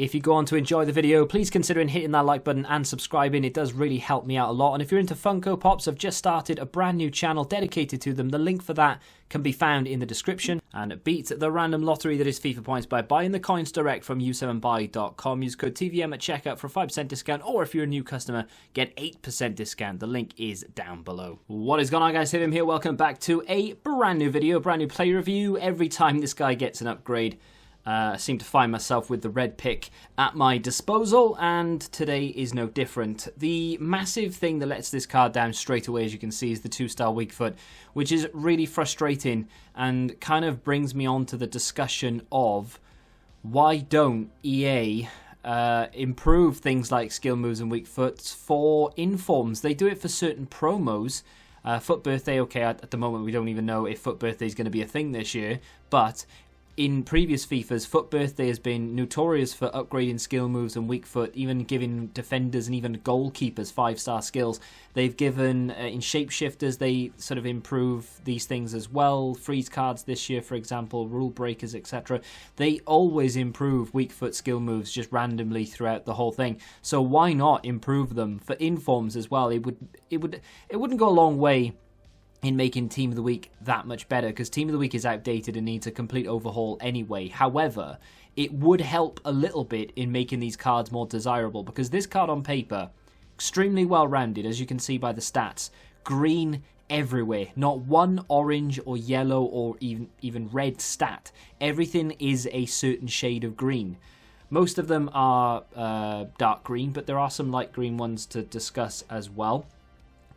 If you go on to enjoy the video, please consider hitting that like button and subscribing. It does really help me out a lot. And if you're into Funko Pops, I've just started a brand new channel dedicated to them. The link for that can be found in the description. And beat the random lottery that is FIFA points by buying the coins direct from u7buy.com. Use code TVM at checkout for a 5% discount, or if you're a new customer, get 8% discount. The link is down below. What is going on, guys? Tim here. Welcome back to a brand new video, brand new play review. Every time this guy gets an upgrade, I seem to find myself with the red pick at my disposal, and today is no different. The massive thing that lets this card down straight away, as you can see, is the 2-star weak foot, which is really frustrating and kind of brings me on to the discussion of why don't EA improve things like skill moves and weak foots for informs. They do it for certain promos. Foot Birthday, okay, at the moment we don't even know if Foot Birthday is going to be a thing this year, but in previous FIFAs, Foot Birthday has been notorious for upgrading skill moves and weak foot, even giving defenders and even goalkeepers 5-star skills. They've given, in Shapeshifters, they sort of improve these things as well. Freeze cards this year, for example, rule breakers, etc. They always improve weak foot skill moves just randomly throughout the whole thing. So why not improve them for informs as well? It wouldn't go a long way in making Team of the Week that much better, because Team of the Week is outdated and needs a complete overhaul anyway. However, it would help a little bit in making these cards more desirable, because this card on paper, extremely well-rounded, as you can see by the stats. Green everywhere. Not one orange or yellow or even red stat. Everything is a certain shade of green. Most of them are dark green, but there are some light green ones to discuss as well.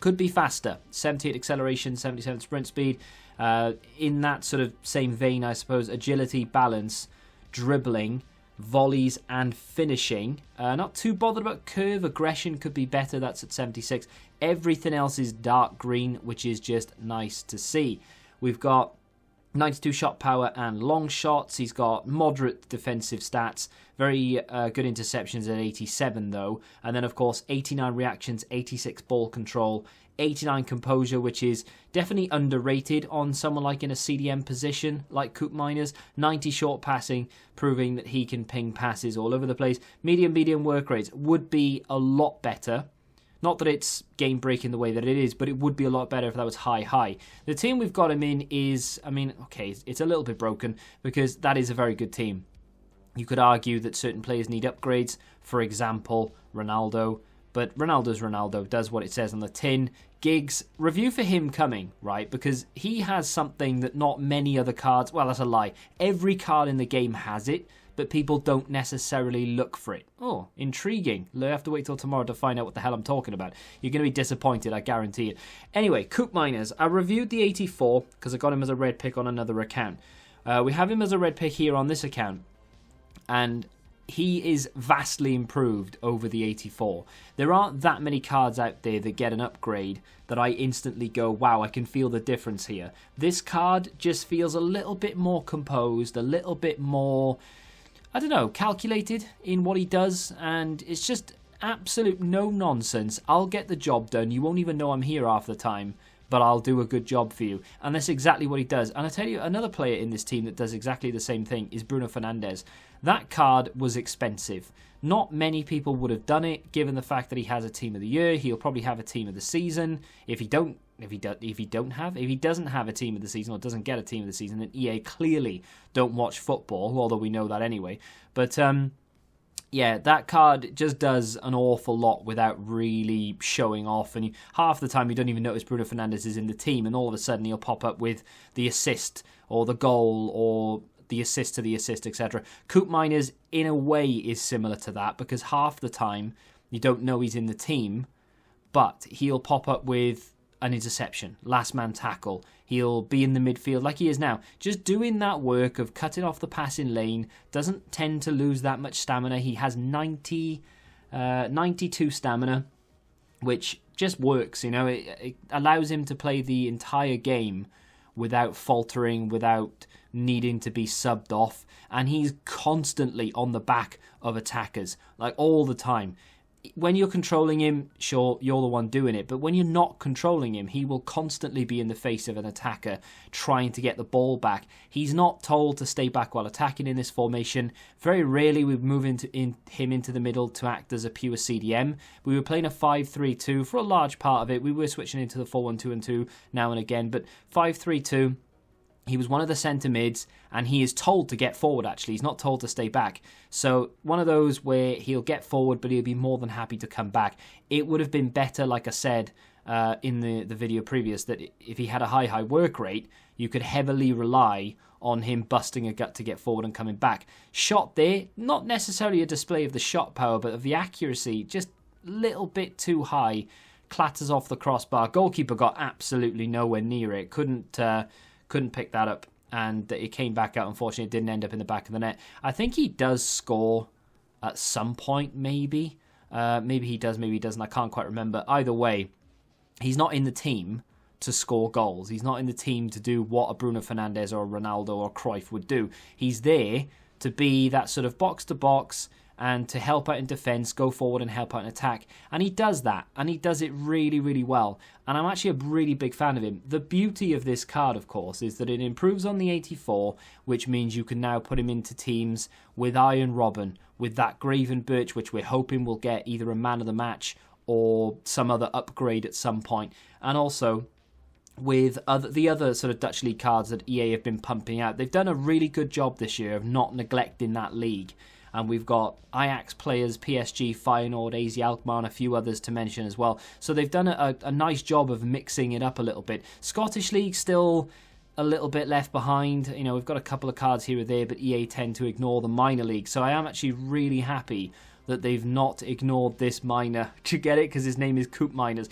Could be faster, 78 acceleration, 77 sprint speed. In that sort of same vein, I suppose, agility, balance, dribbling, volleys, and finishing. Not too bothered about curve. Aggression could be better, that's at 76. Everything else is dark green, which is just nice to see. We've got 92 shot power and long shots. He's got moderate defensive stats. Very good interceptions at 87 though. And then of course 89 reactions, 86 ball control, 89 composure, which is definitely underrated on someone like in a CDM position like Koopmeiners. 90 short passing, proving that he can ping passes all over the place. Medium work rates would be a lot better. Not that it's game-breaking the way that it is, but it would be a lot better if that was high. The team we've got him in is, I mean, okay, it's a little bit broken because that is a very good team. You could argue that certain players need upgrades, for example, Ronaldo, but Ronaldo's Ronaldo, does what it says on the tin. Giggs, review for him coming, right? Because he has something that not many other cards, well, that's a lie. Every card in the game has it, but people don't necessarily look for it. Oh, intriguing. You'll have to wait till tomorrow to find out what the hell I'm talking about. You're going to be disappointed, I guarantee it. Anyway, Koopmeiners. I reviewed the 84 because I got him as a red pick on another account. We have him as a red pick here on this account, and he is vastly improved over the 84. There aren't that many cards out there that get an upgrade that I instantly go, wow, I can feel the difference here. This card just feels a little bit more composed, a little bit more, I don't know, calculated in what he does, and it's just absolute no nonsense. I'll get the job done. You won't even know I'm here half the time, but I'll do a good job for you. And that's exactly what he does. And I tell you, another player in this team that does exactly the same thing is Bruno Fernandes. That card was expensive. Not many people would have done it, given the fact that he has a team of the year. He'll probably have a team of the season. If he doesn't have a team of the season or doesn't get a team of the season, then EA clearly don't watch football, although we know that anyway. But yeah, that card just does an awful lot without really showing off, and half the time you don't even notice Bruno Fernandes is in the team, and all of a sudden he'll pop up with the assist or the goal or the assist to the assist, etc. Koopmeiners, in a way, is similar to that, because half the time you don't know he's in the team, but he'll pop up with an interception, last man tackle. He'll be in the midfield like he is now, just doing that work of cutting off the passing lane. Doesn't tend to lose that much stamina. He has 92 stamina, which just works, you know. It allows him to play the entire game without faltering, without needing to be subbed off, and he's constantly on the back of attackers, like all the time. when you're controlling him, sure, you're the one doing it. But when you're not controlling him, he will constantly be in the face of an attacker trying to get the ball back. He's not told to stay back while attacking in this formation. Very rarely we move him into the middle to act as a pure CDM. We were playing a 5-3-2 for a large part of it. We were switching into the 4-1-2-2 now and again. But 5-3-2... he was one of the centre mids, and he is told to get forward, actually. He's not told to stay back. So one of those where he'll get forward, but he'll be more than happy to come back. It would have been better, like I said in the video previous, that if he had a high work rate, you could heavily rely on him busting a gut to get forward and coming back. Shot there, not necessarily a display of the shot power, but of the accuracy, just a little bit too high. Clatters off the crossbar. Goalkeeper got absolutely nowhere near it. Couldn't pick that up, and it came back out. Unfortunately, it didn't end up in the back of the net. I think he does score at some point, maybe. Maybe he does, maybe he doesn't. I can't quite remember. Either way, he's not in the team to score goals. He's not in the team to do what a Bruno Fernandes or a Ronaldo or a Cruyff would do. He's there to be that sort of box-to-box and to help out in defence, go forward and help out in attack. And he does that, and he does it really, really well. And I'm actually a really big fan of him. The beauty of this card, of course, is that it improves on the 84, which means you can now put him into teams with Iron Robin, with that Graven Birch, which we're hoping will get either a man of the match or some other upgrade at some point. And also with the other sort of Dutch League cards that EA have been pumping out. They've done a really good job this year of not neglecting that league. And we've got Ajax players, PSG, Feyenoord, AZ Alkmaar, and a few others to mention as well. So they've done a nice job of mixing it up a little bit. Scottish League still a little bit left behind. You know, we've got a couple of cards here or there, but EA tend to ignore the minor league. So I am actually really happy that they've not ignored this minor to get it, because his name is Koopmeiners.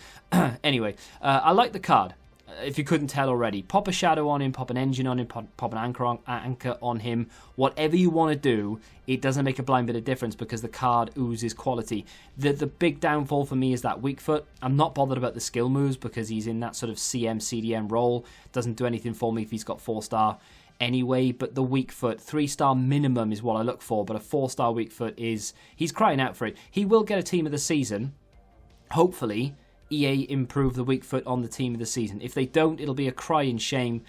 Anyway, I like the card. If you couldn't tell already, pop a shadow on him, pop an engine on him, pop an anchor on him. Whatever you want to do, it doesn't make a blind bit of difference because the card oozes quality. The big downfall for me is that weak foot. I'm not bothered about the skill moves because he's in that sort of CM, CDM role. Doesn't do anything for me if he's got 4-star anyway, but the weak foot, 3-star minimum is what I look for, but a 4-star weak foot he's crying out for it. He will get a team of the season, hopefully. EA improve the weak foot on the team of the season. If they don't, it'll be a crying shame.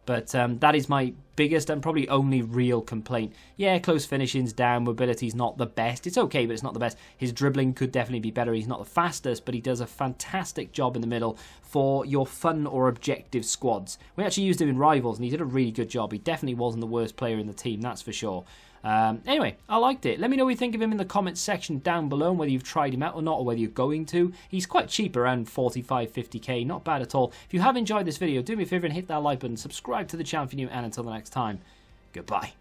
But that is my biggest and probably only real complaint. Yeah, close finishing's down. Mobility's not the best. It's okay, but it's not the best. His dribbling could definitely be better. He's not the fastest, but he does a fantastic job in the middle for your fun or objective squads. We actually used him in Rivals, and he did a really good job. He definitely wasn't the worst player in the team, that's for sure. Anyway, I liked it. Let me know what you think of him in the comments section down below, whether you've tried him out or not, or whether you're going to. He's quite cheap, around 45, 50k, not bad at all. If you have enjoyed this video, do me a favour and hit that like button, subscribe to the channel if you're new, and until the next time, goodbye.